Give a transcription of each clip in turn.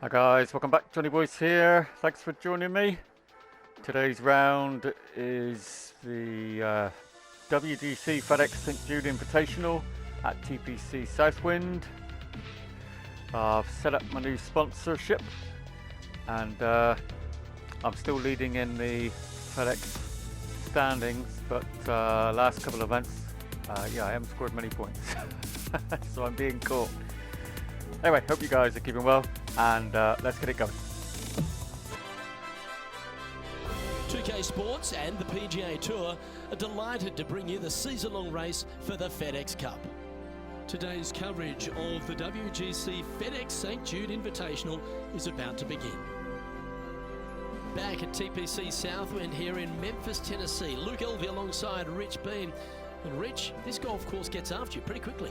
Hi guys, welcome back. Johnny Boyce here. Thanks for joining me. Today's round is the WGC-FedEx St Jude Invitational at TPC Southwind. I've set up my new sponsorship and I'm still leading in the FedEx standings, but last couple of events, I haven't scored many points, so I'm being caught. Anyway, hope you guys are keeping well, and let's get it going. 2K Sports and the PGA Tour are delighted to bring you the season-long race for the FedEx Cup. Today's coverage of the WGC-FedEx St Jude Invitational is about to begin. Back at TPC Southwind here in Memphis, Tennessee, Luke Elvey alongside Rich Beam. And Rich, this golf course gets after you pretty quickly.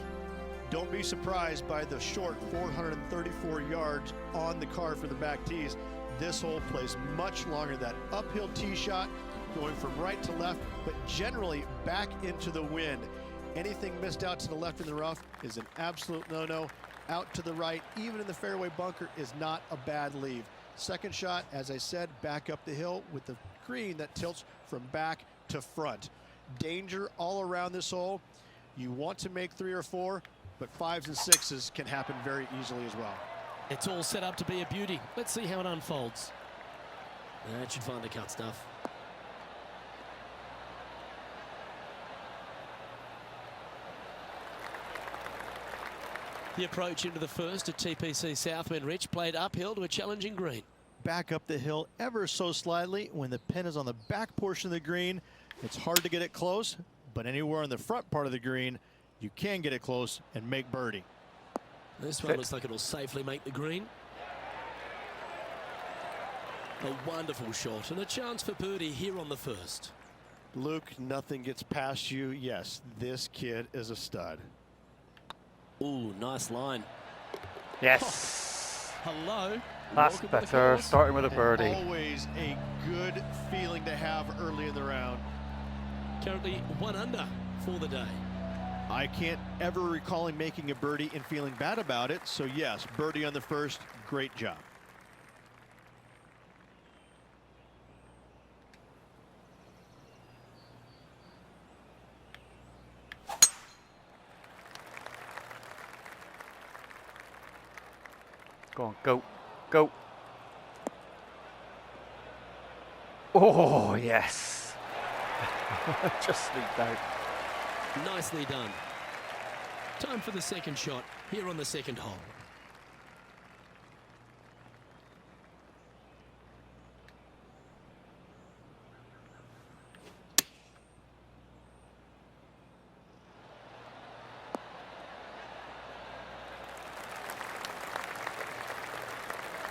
Don't be surprised by the short 434 yards on the card for the back tees. This hole plays much longer. That uphill tee shot going from right to left, but generally back into the wind. Anything missed out to the left in the rough is an absolute no-no. Out to the right, even in the fairway bunker, is not a bad leave. Second shot, as I said, back up the hill with the green that tilts from back to front. Danger all around this hole. You want to make 3 or 4, but 5s and 6s can happen very easily as well. It's all set up to be a beauty. Let's see how it unfolds. That should find the cut stuff. The approach into the first at TPC Southwind, Rich, played uphill to a challenging green. Back up the hill ever so slightly. When the pin is on the back portion of the green, it's hard to get it close, but anywhere on the front part of the green, you can get it close and make birdie. This one looks like it'll safely make the green. A wonderful shot and a chance for birdie here on the first. Luke, nothing gets past you. Yes, this kid is a stud. Ooh, nice line. Yes. Oh, hello. That's better, starting with a birdie. And always a good feeling to have early in the round. Currently 1 under for the day. I can't ever recall him making a birdie and feeling bad about it. So yes, birdie on the first, great job. Go on, go, go. Oh, yes. Just sneaked out. Nicely done. Time for the second shot here on the second hole.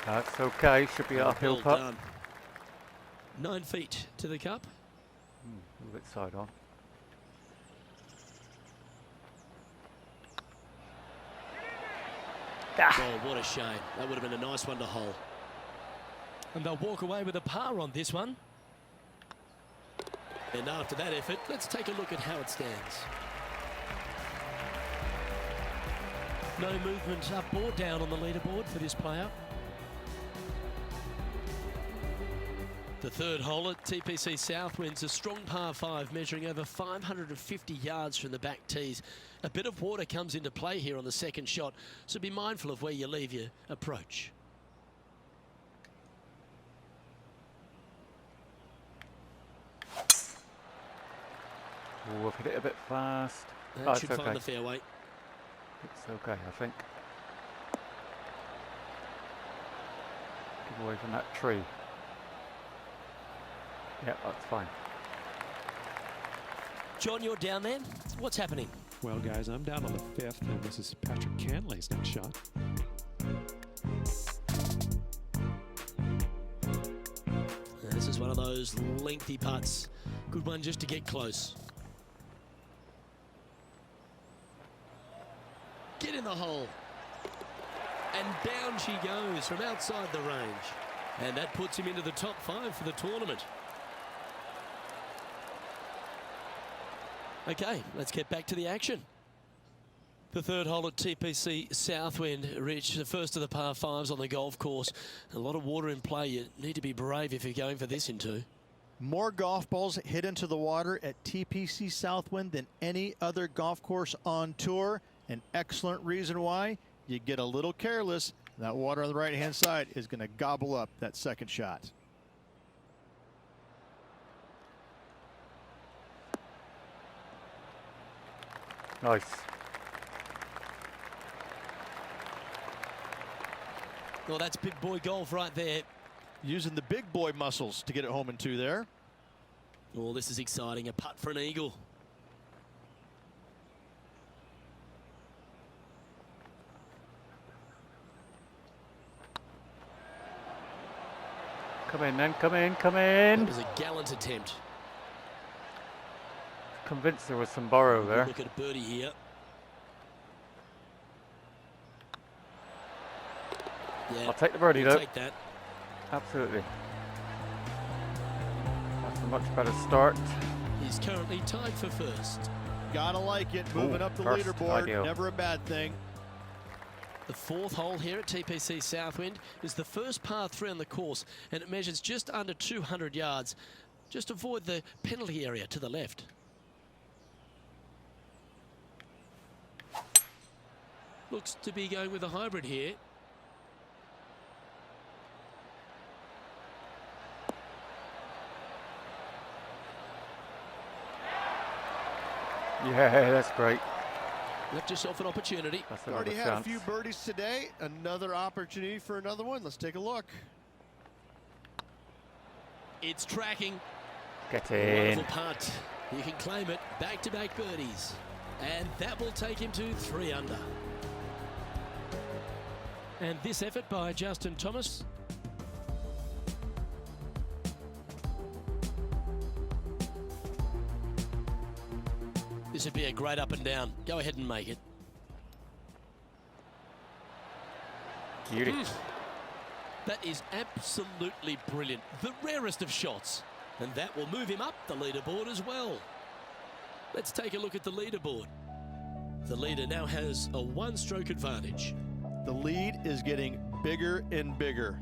That's okay, should be an uphill Well putt. done. 9 feet to the cup. A little bit side on. Oh, what a shame. That would have been a nice one to hole. And they'll walk away with a par on this one. And after that effort, let's take a look at how it stands. No movement up or down on the leaderboard for this player. The third hole at TPC Southwind's a strong par 5 measuring over 550 yards from the back tees. A bit of water comes into play here on the second shot, so be mindful of where you leave your approach. Oh, I've hit it a bit fast. That should find the fairway. It's okay, I think. Get away from that tree. Yeah, that's fine. John, you're down there. What's happening? Well, guys, I'm down on the 5th, and this is Patrick Cantley's next shot. This is one of those lengthy putts. Good one just to get close. Get in the hole. And down she goes from outside the range. And that puts him into the top 5 for the tournament. Okay, let's get back to the action. The third hole at TPC Southwind, Rich, the first of the par fives on the golf course. A lot of water in play. You need to be brave if you're going for this in two. More golf balls hit into the water at TPC Southwind than any other golf course on tour. An excellent reason why. You get a little careless, that water on the right-hand side is going to gobble up that second shot. Nice. Well, that's big boy golf right there. Using the big boy muscles to get it home in two there. Oh, this is exciting. A putt for an eagle. Come in then, come in, come in. That was a gallant attempt. Convinced there was some borrow there. Look at a birdie here. Yeah, I'll take the birdie we'll though. Take that. Absolutely. That's a much better start. He's currently tied for first. Gotta like it. Moving up the first, leaderboard. ideal. Never a bad thing. The fourth hole here at TPC Southwind is the first par 3 on the course, and it measures just under 200 yards. Just avoid the penalty area to the left. Looks to be going with a hybrid here. Yeah, that's great. Left yourself an opportunity. That's another Already had chance. a few birdies today. Another opportunity for another one. Let's take a look. It's tracking. Get in. Wonderful putt. You can claim it. Back-to-back birdies. And that will take him to 3 under. And this effort by Justin Thomas. This would be a great up and down. Go ahead and make it. Beauty. That is absolutely brilliant. The rarest of shots. And that will move him up the leaderboard as well. Let's take a look at the leaderboard. The leader now has a 1-stroke advantage. The lead is getting bigger and bigger.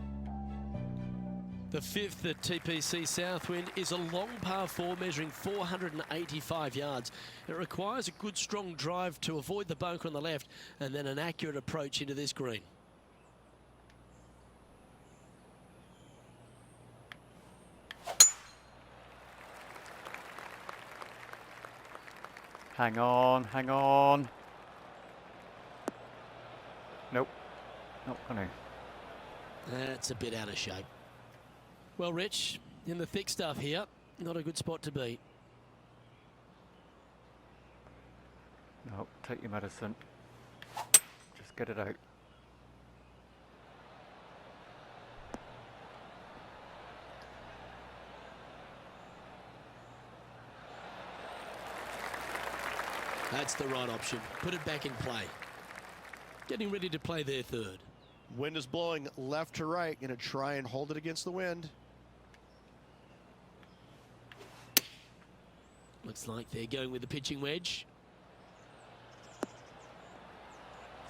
The fifth at TPC Southwind is a long par 4 measuring 485 yards. It requires a good strong drive to avoid the bunker on the left and then an accurate approach into this green. Hang on, hang on. Nope, not gonna. That's a bit out of shape. Well, Rich, in the thick stuff here, not a good spot to be. No, take your medicine. Just get it out. That's the right option. Put it back in play. Getting ready to play their third. Wind is blowing left to right. Going to try and hold it against the wind. Looks like they're going with the pitching wedge.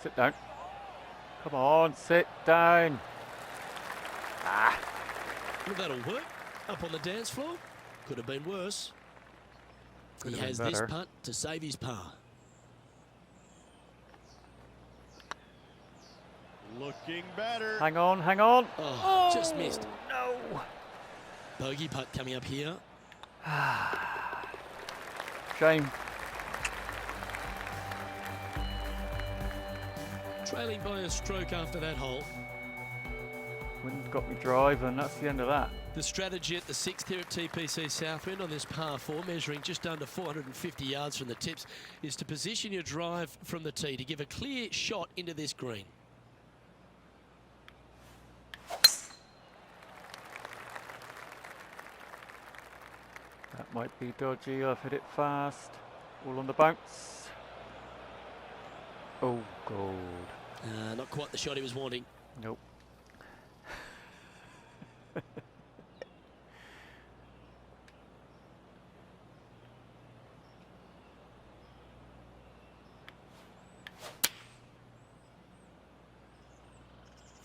Sit down. Come on, sit down. Ah. Well, that'll work. Up on the dance floor. Could have been worse. Could He have has been this better. putt to save his par. Looking better. Hang on, hang on. Oh, just missed. No. Bogey putt coming up here. Shame. Trailing by a stroke after that hole. Wind got me drive, and that's the end of that. The strategy at the 6th here at TPC Southwind on this par 4, measuring just under 450 yards from the tips, is to position your drive from the tee to give a clear shot into this green. That might be dodgy. I've hit it fast. All on the bounce. Oh, gold. Not quite the shot he was wanting. Nope.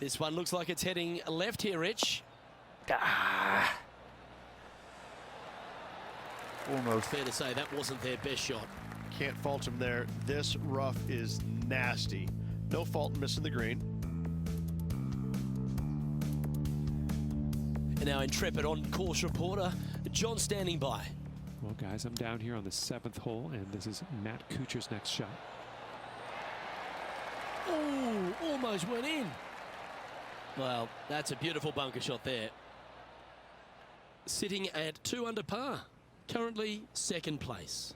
This one looks like it's heading left here, Rich. Ah. Almost. Fair to say that wasn't their best shot. Can't fault him there. This rough is nasty. No fault in missing the green. And our intrepid on-course reporter, John, standing by. Well, guys, I'm down here on the 7th hole, and this is Matt Kuchar's next shot. Oh, almost went in. Well, that's a beautiful bunker shot there. Sitting at 2 under par. Currently 2nd place.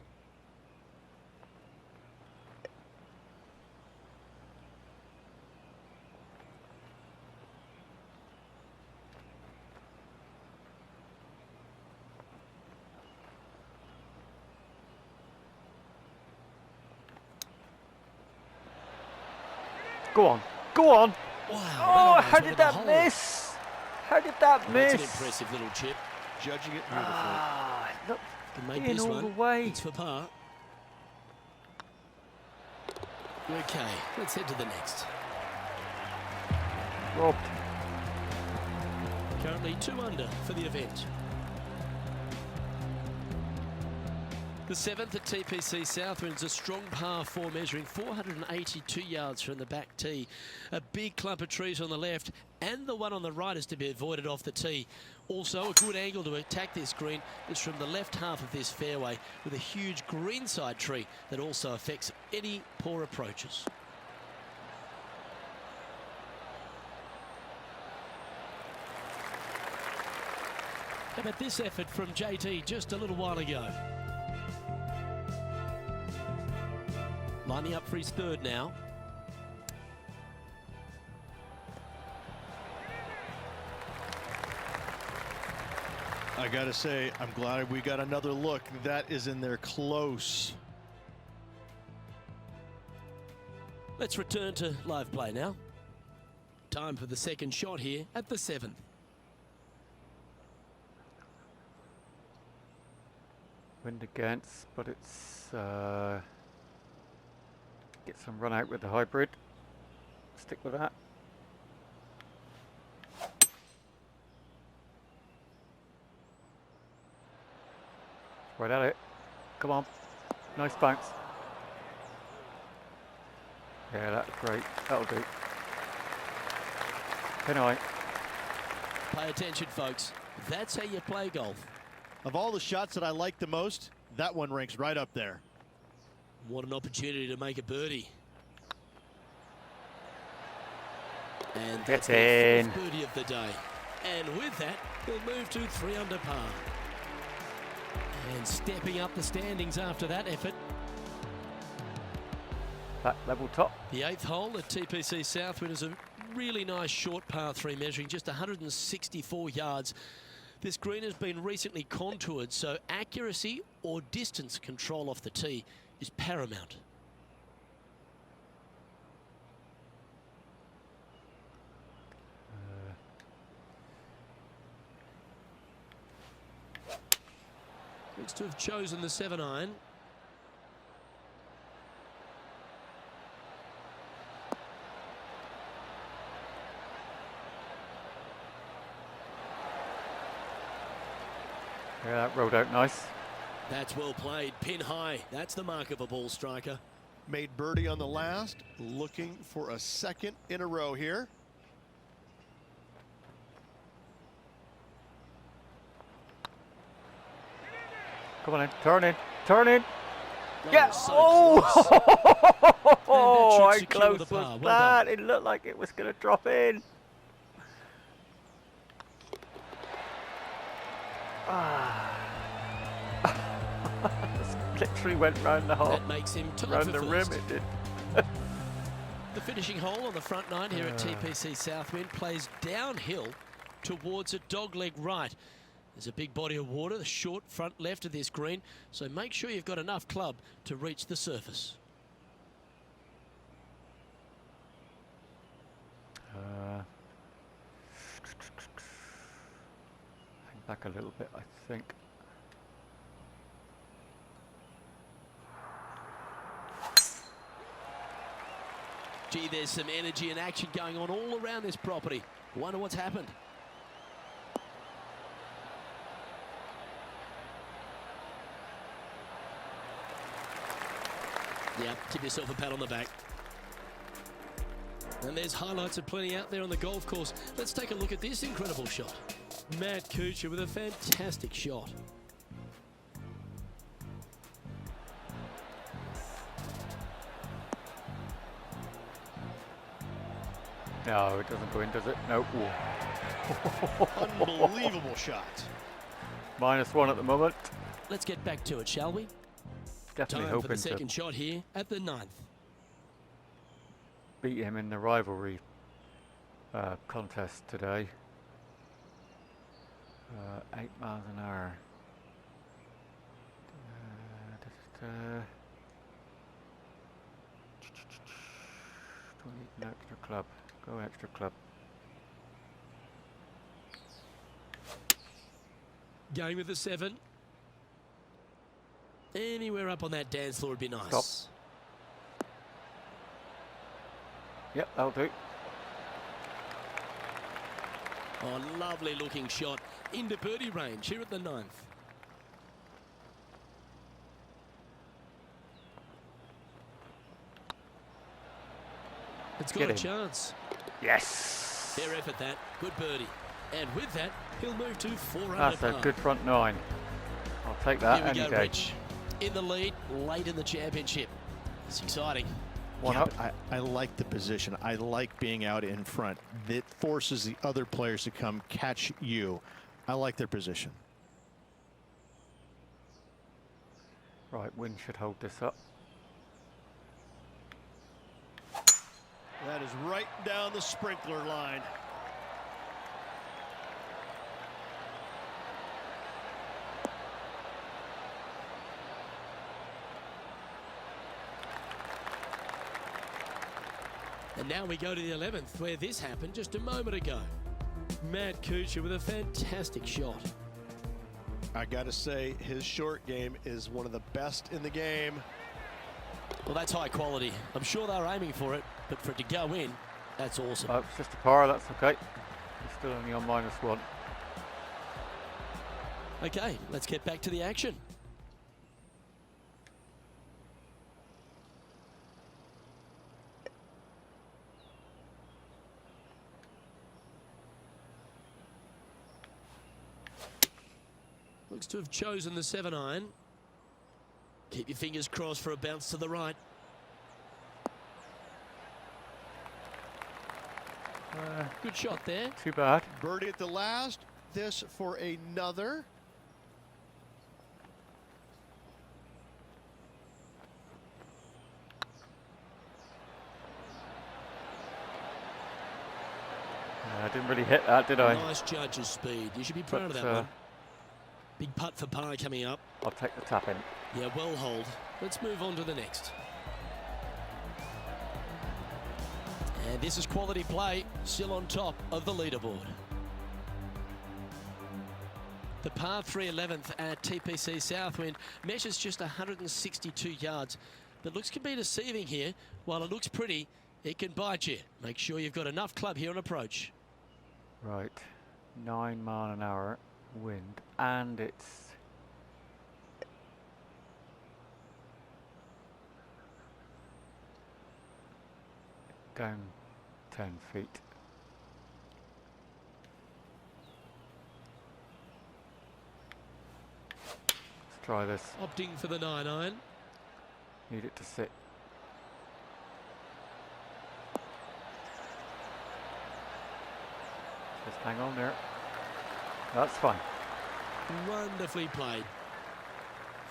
Go on. Go on. Wow. Oh, how did that miss? How did that miss? That's an impressive little chip. Judging it beautifully. Ah, look, Can make in this all one. the way. It's for par. Okay, let's head to the next. Robbed. Currently 2 under for the event. The 7th at TPC Southwind is a strong par 4 measuring 482 yards from the back tee. A big clump of trees on the left and the one on the right is to be avoided off the tee. Also a good angle to attack this green is from the left half of this fairway with a huge greenside tree that also affects any poor approaches. How about this effort from JT just a little while ago? Lining up for his 3rd now. I gotta say, I'm glad we got another look. That is in there close. Let's return to live play now. Time for the 2nd shot here at the 7th. Wind against, but it's get some run out with the hybrid. Stick with that. Right at it. Come on. Nice bounce. Yeah, that's great. That'll do. Good night. Pay attention, folks. That's how you play golf. Of all the shots that I like the most, that one ranks right up there. What an opportunity to make a birdie. And that's the 4th birdie of the day. And with that, we'll move to 3 under par. And stepping up the standings after that effort. That level top. The 8th hole at TPC Southwind is a really nice short par 3 measuring just 164 yards. This green has been recently contoured, so accuracy or distance control off the tee is paramount. Looks to have chosen the 7-iron. Yeah, that rolled out nice. That's well played, pin high. That's the mark of a ball striker. Made birdie on the last, looking for a 2nd in a row here. Come on in, turn in, turn in. Oh, Yeah. so Oh, oh, how close was that? It looked like it was going to drop in. Literally went round the hole. That makes him tied Round for the first. rim, it did. The finishing hole on the front 9 here at TPC Southwind plays downhill towards a dogleg right. There's a big body of water, the short front left of this green, so make sure you've got enough club to reach the surface. Hang back a little bit, I think. Gee, there's some energy and action going on all around this property. Wonder what's happened. Yeah, give yourself a pat on the back. And there's highlights of plenty out there on the golf course. Let's take a look at this incredible shot. Matt Kuchar with a fantastic shot. No, it doesn't go in, does it? No. Unbelievable shot. -1 at the moment. Let's get back to it, shall we? Definitely Time for the hoping second to shot here at the 9th. beat him in the rivalry contest today. 8 miles an hour. Do we need an extra club? Go extra club. Going with the 7. Anywhere up on that dance floor would be nice. Stop. Yep, that'll do. Oh, lovely looking shot into birdie range here at the 9th. It's got Get a in. chance. Yes! Fair effort that. Good birdie. And with that, he'll move to 4 under That's a par. good front 9. I'll take that Here we any go, day. Rich. In the lead, late in the championship. It's exciting. One Yeah, up. but I like the position. I like being out in front. That forces the other players to come catch you. I like their position. Right, wind should hold this up. That is right down the sprinkler line. And now we go to the 11th, where this happened just a moment ago. Matt Kuchar with a fantastic shot. I got to say, his short game is one of the best in the game. Well, that's high quality. I'm sure they're aiming for it, but for it to go in, that's awesome. Oh, it's just a par, that's okay. He's still only on -1. Okay, let's get back to the action. Looks to have chosen the 7-iron. Keep your fingers crossed for a bounce to the right. Good shot there. Too bad. Birdie at the last. This for another. I didn't really hit that, did I? Nice judge's speed. You should be proud of But, that one. Big putt for par coming up. I'll take the tap in. Yeah, well hold. Let's move on to the next. And this is quality play, still on top of the leaderboard. The par 3 11th at TPC Southwind measures just 162 yards. But looks can be deceiving here. While it looks pretty, it can bite you. Make sure you've got enough club here on approach. Right, 9 mile an hour wind, and it's down 10 feet. Let's try this. Opting for the 9-iron. Need it to sit. Just hang on there. That's fine. Wonderfully played.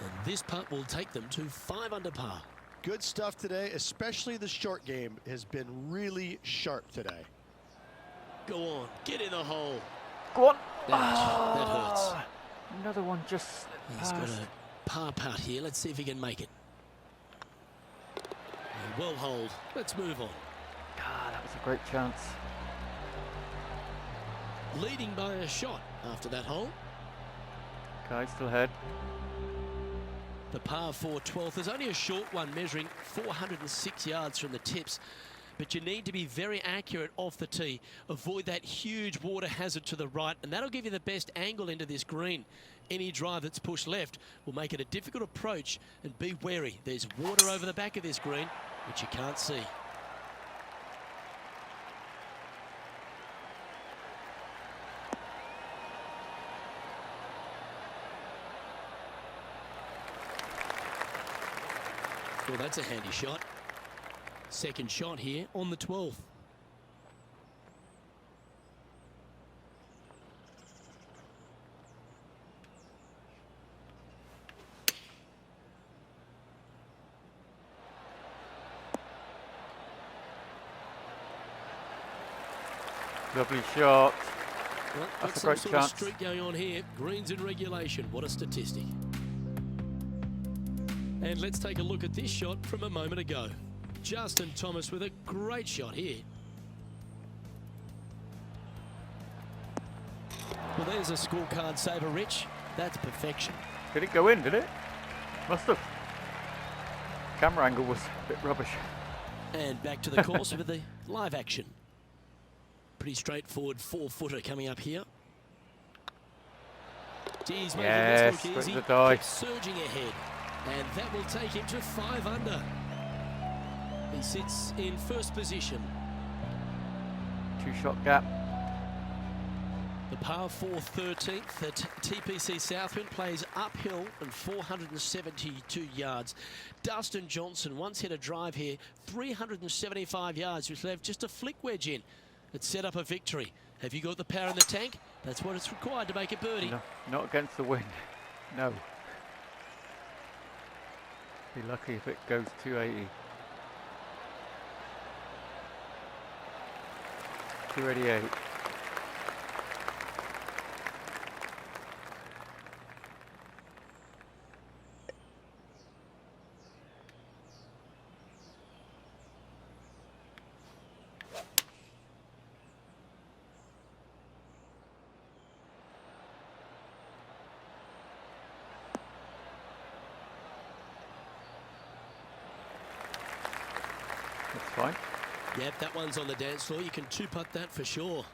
And this putt will take them to 5 under par. Good stuff today, especially the short game has been really sharp today. Go on, get in the hole. Go on. That hurts. Another one just He's got passed. a par putt here. Let's see if he can make it. And well hold. Let's move on. That was a great chance. Leading by a shot after that hole. Okay, still ahead. The par 4 12th is only a short one, measuring 406 yards from the tips. but you need to be very accurate off the tee. Avoid that huge water hazard to the right, and that'll give you the best angle into this green. Any drive that's pushed left will make it a difficult approach, and be wary. There's water over the back of this green, which you can't see. Well, that's a handy shot. Second shot here on the 12th. Lovely shot. Well, That's a got great some sort chance. of streak going on here. Greens in regulation. What a statistic. And let's take a look at this shot from a moment ago. Justin Thomas with a great shot here. Well, there's a scorecard saver, Rich. That's perfection. Did it go in, did it? Must have. Camera angle was a bit rubbish. And back to the course with the live action. Pretty straightforward 4-footer coming up here. Geez, making Yes, this look with easy. the die. Keeps surging ahead. And that will take him to 5 under. He sits in first position. 2-shot gap. The par 4 13th at TPC Southwind plays uphill and 472 yards. Dustin Johnson once hit a drive here, 375 yards, which left just a flick wedge in. It set up a victory. Have you got the power in the tank? That's what it's required to make a birdie. No, not against the wind. No. Be lucky if it goes 280. 288. That's fine. Yep, that one's on the dance floor. You can two-putt that for sure.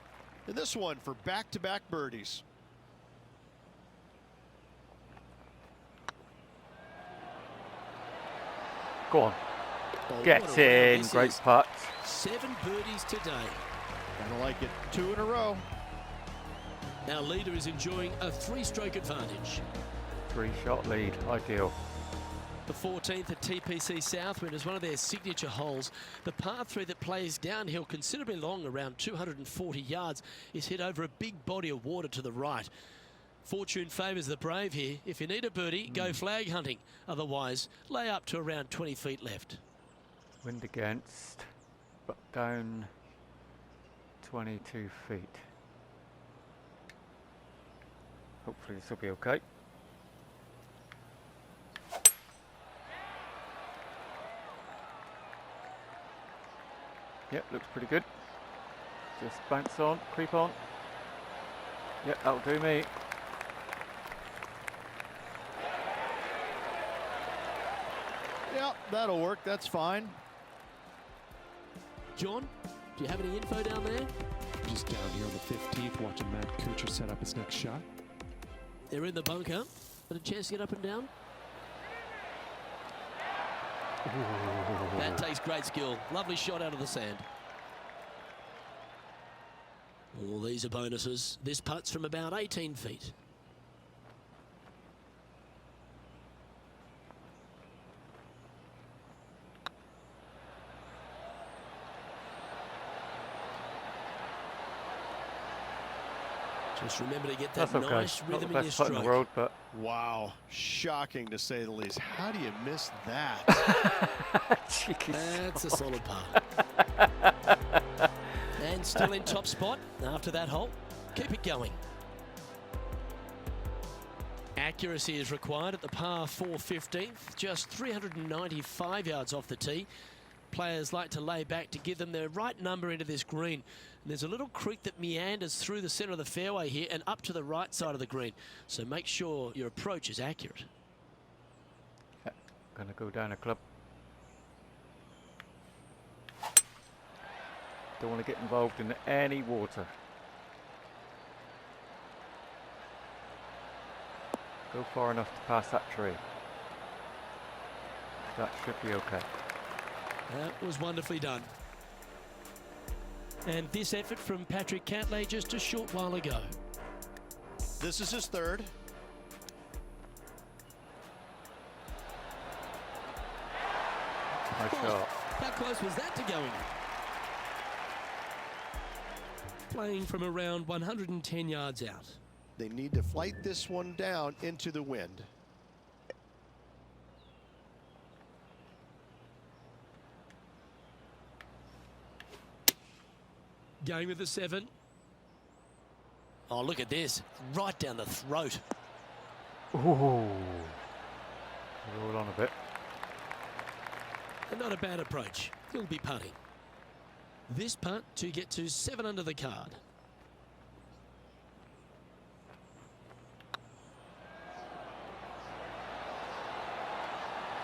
And this one for back-to-back birdies. Go on. Oh, Get what a round in. this Great is. putt. 7 birdies today. Kinda like it. 2 in a row. Our leader is enjoying a 3-stroke advantage. 3-shot lead. Ideal. The 14th at TPC Southwind is one of their signature holes. The par 3 that plays downhill considerably long, around 240 yards, is hit over a big body of water to the right. Fortune favours the brave here. If you need a birdie, go flag hunting. Otherwise, lay up to around 20 feet left. Wind against. But down 22 feet. Hopefully this will be okay. Yep, looks pretty good. Just bounce on, creep on. Yep, that'll do me. Yep, that'll work. That's fine. John, do you have any info down there? Just down here on the 15th, watching Matt Kuchar set up his next shot. They're in the bunker. Got a chance to get up and down? That takes great skill. Lovely shot out of the sand. All these are bonuses. This putt's from about 18 feet. Just remember to get that That's okay. nice Not the rhythm in your best putt in the stroke. world, but Wow. Shocking to say the least. How do you miss that? cheeky. That's a solid par. And still in top spot after that hole. Keep it going. Accuracy is required at the par 4 15th, just 395 yards off the tee. Players like to lay back to give them the right number into this green. And there's a little creek that meanders through the centre of the fairway here and up to the right side of the green. So make sure your approach is accurate. Gonna go down a club. Don't want to get involved in any water. Go far enough to pass that tree. That should be okay. That was wonderfully done. And this effort from Patrick Catley just a short while ago. This is his third. Nice shot. How close was that to going? Playing from around 110 yards out. They need to flight this one down into the wind. Going with the 7. Oh, look at this. Right down the throat. Ooh. Roll on a bit. And not a bad approach. He'll be putting. This putt to get to 7 under the card.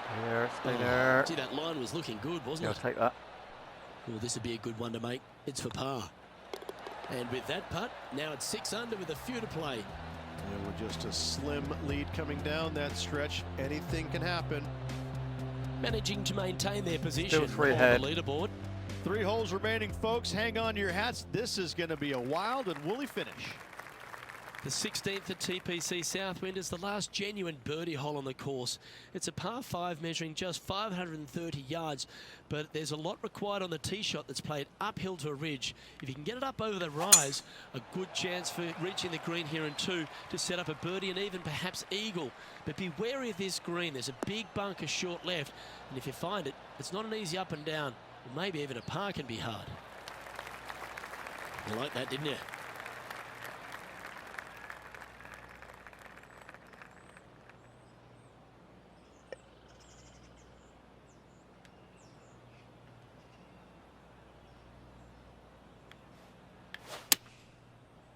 Stay there, stay there. Gee, that line was looking good, wasn't Yeah, it? I'll take that. Oh, this would be a good one to make. It's for par. And with that putt, now it's 6 under with a few to play. And with just a slim lead coming down that stretch, anything can happen. Managing to maintain their position Still 3 on ahead. the leaderboard. 3 holes remaining, folks. Hang on to your hats. This is going to be a wild and woolly finish. The 16th at TPC Southwind is the last genuine birdie hole on the course. It's a par 5 measuring just 530 yards, but there's a lot required on the tee shot that's played uphill to a ridge. If you can get it up over the rise, a good chance for reaching the green here in 2 to set up a birdie and even perhaps eagle. But be wary of this green. There's a big bunker short left, and if you find it, it's not an easy up and down. Or maybe even a par can be hard. You like that, didn't you?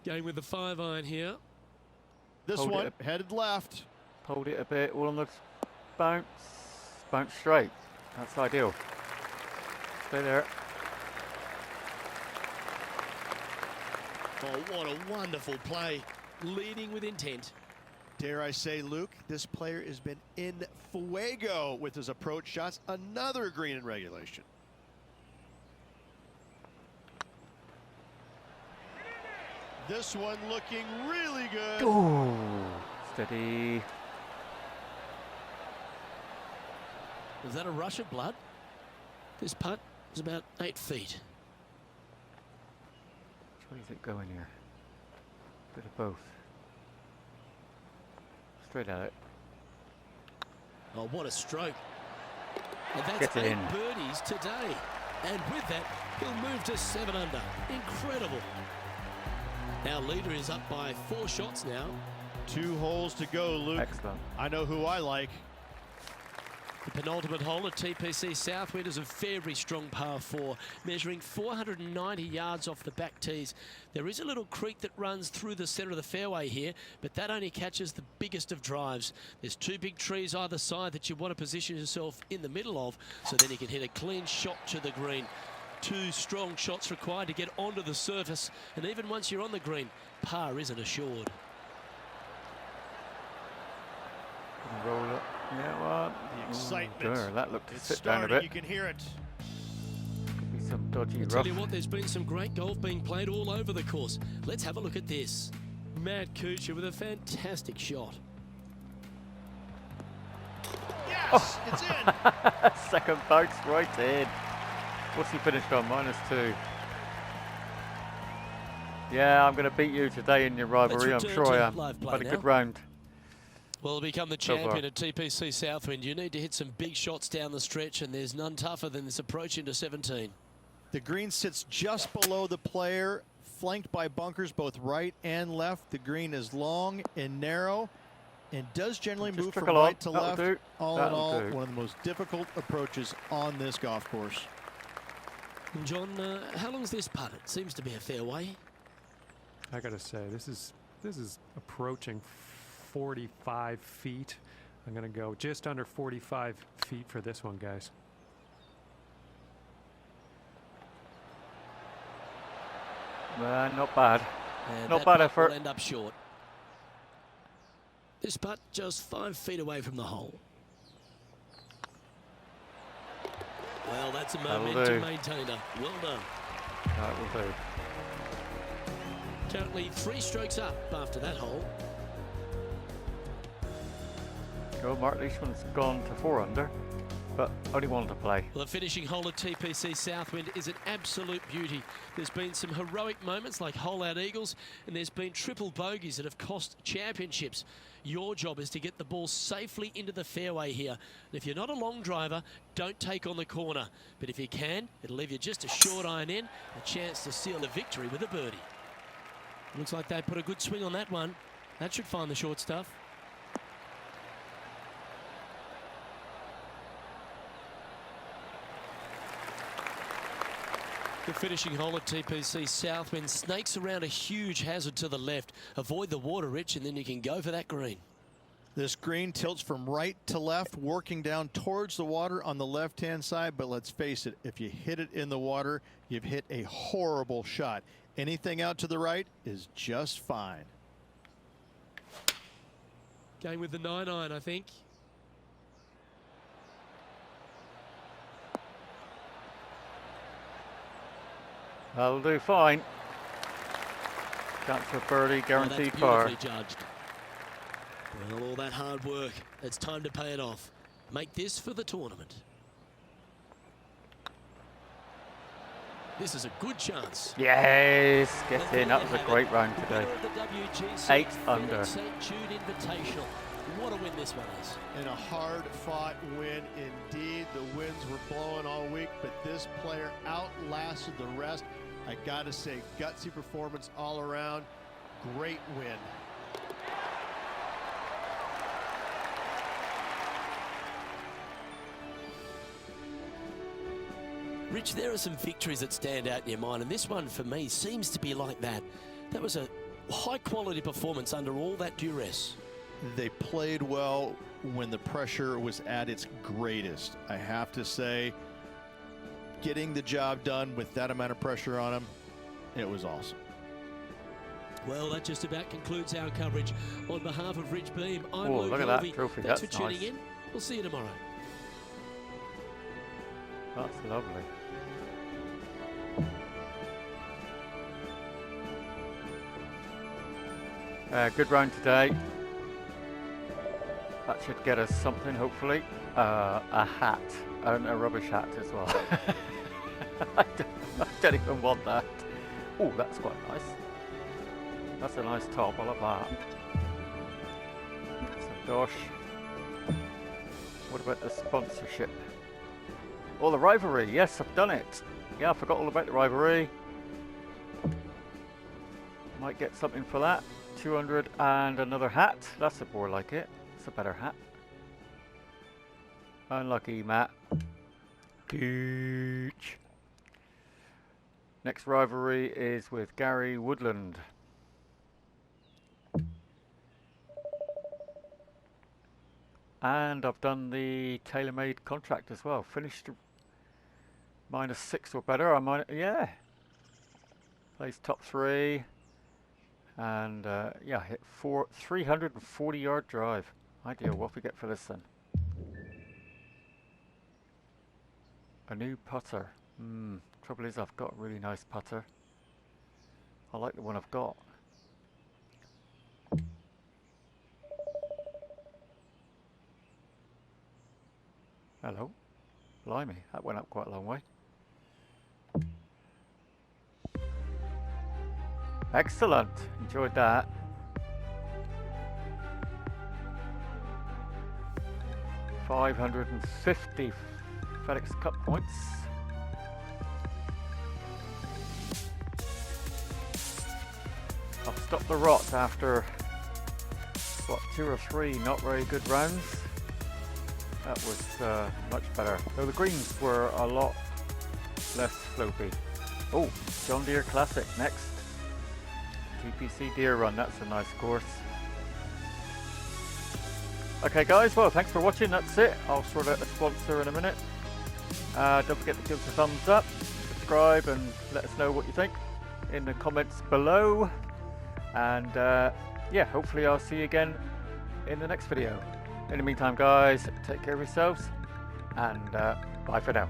Going with the 5-iron here. This Hold one it. headed left. Hold it a bit, all on the bounce. Bounce straight. That's ideal. Stay there. Oh, what a wonderful play. Leading with intent. Dare I say, Luke, this player has been in fuego with his approach shots. Another green in regulation. This one looking really good. Ooh. Steady. Was that a rush of blood? This putt is about 8 feet. Which way is it going here? Bit of both. Straight at it. Oh, what a stroke. And that's Gets it 8 in. birdies today. And with that, he'll move to 7 under. Incredible. Our leader is up by 4 shots now. 2 holes to go, Luke. Excellent. I know who I like. The penultimate hole at TPC Southwind is a very strong par 4, measuring 490 yards off the back tees. There is a little creek that runs through the centre of the fairway here, but that only catches the biggest of drives. There's 2 big trees either side that you want to position yourself in the middle of, so then you can hit a clean shot to the green. 2 strong shots required to get onto the surface, and even once you're on the green, par isn't assured. Roll it. Yeah, well. The excitement. Ooh, that looked to It's sit down a starting. bit. You can hear it. Could be some dodgy I'll tell rough. you what, there's been some great golf being played all over the course. Let's have a look at this. Matt Kuchar with a fantastic shot. Yes, it's in. Second bounce right in. What's he finished on? -2. Yeah, I'm going to beat you today in your rivalry. I'm return sure to I am. live play Had a now. good round. Well, to become the So far. champion at TPC Southwind, you need to hit some big shots down the stretch, and there's none tougher than this approach into 17. The green sits just below the player, flanked by bunkers both right and left. The green is long and narrow and does generally Just move from trickle on. right to That'll left. do. All in That'll all, do. one of the most difficult approaches on this golf course. And John, how long's this putt? It seems to be a fair way. I gotta say, this is approaching 45 feet. I'm gonna go just under 45 feet for this one, guys. Not bad. And Not that bad putt effort. will end up short. This putt just 5 feet away from the hole. Well, that's a momentum maintainer. Well done. That will do. Currently 3 strokes up after that hole. Go, Mark Leishman's gone to 4 under, but only one to play. Well, the finishing hole at TPC Southwind is an absolute beauty. There's been some heroic moments like hole-out eagles, and there's been triple bogeys that have cost championships. Your job is to get the ball safely into the fairway here. And if you're not a long driver, don't take on the corner. But if you can, it'll leave you just a short iron in, a chance to seal the victory with a birdie. Looks like they put a good swing on that one. That should find the short stuff. The finishing hole at TPC Southwind snakes around a huge hazard to the left. Avoid the water, Rich, and then you can go for that green. This green tilts from right to left, working down towards the water on the left-hand side. But let's face it, if you hit it in the water, you've hit a horrible shot. Anything out to the right is just fine. Going with the 9-iron, I think. That'll do fine. Chance for birdie, guaranteed par. Beautifully judged. Well, all that hard work, it's time to pay it off. Make this for the tournament. This is a good chance. Yes, get in. That was a great round today. 8 under. St Jude Invitational. What a win this one is. And a hard-fought win indeed. The winds were blowing all week, but this player outlasted the rest. I gotta say, gutsy performance all around. Great win. Rich, there are some victories that stand out in your mind, and this one for me seems to be like that. That was a high-quality performance under all that duress. They played well when the pressure was at its greatest. I have to say, getting the job done with that amount of pressure on them, it was awesome. Well, that just about concludes our coverage. On behalf of Rich Beam, I'm Oh, Luke look at that Harvey. trophy. Thanks That's for tuning nice. in. We'll see you tomorrow. That's lovely. Good round today. That should get us something, hopefully. A hat, and a rubbish hat as well. I don't even want that. Oh, that's quite nice. That's a nice top, I love that. So gosh. What about the sponsorship? Oh, the rivalry. Yes, I've done it. Yeah, I forgot all about the rivalry. Might get something for that. 200 and another hat. That's more like it. It's a better hat. Unlucky, Matt. Gooch. Next rivalry is with Gary Woodland. And I've done the tailor-made contract as well. Finished -6 or better. Yeah. Placed top 3. And yeah, hit 340-yard drive. Ideal. What we get for this then? A new putter. Trouble is, I've got a really nice putter. I like the one I've got. Hello. Blimey, that went up quite a long way. Excellent. Enjoyed that. $550 FedEx Cup points. I've stopped the rot after, what, 2 or 3 not very good rounds. That was much better. Though the greens were a lot less slopey. Oh, John Deere Classic next. TPC Deer Run, that's a nice course. Okay guys, well thanks for watching, that's it. I'll sort out a sponsor in a minute. Don't forget to give us a thumbs up, subscribe and let us know what you think. in the comments below. And yeah, hopefully I'll see you again in the next video. In the meantime, guys, take care of yourselves, and bye for now.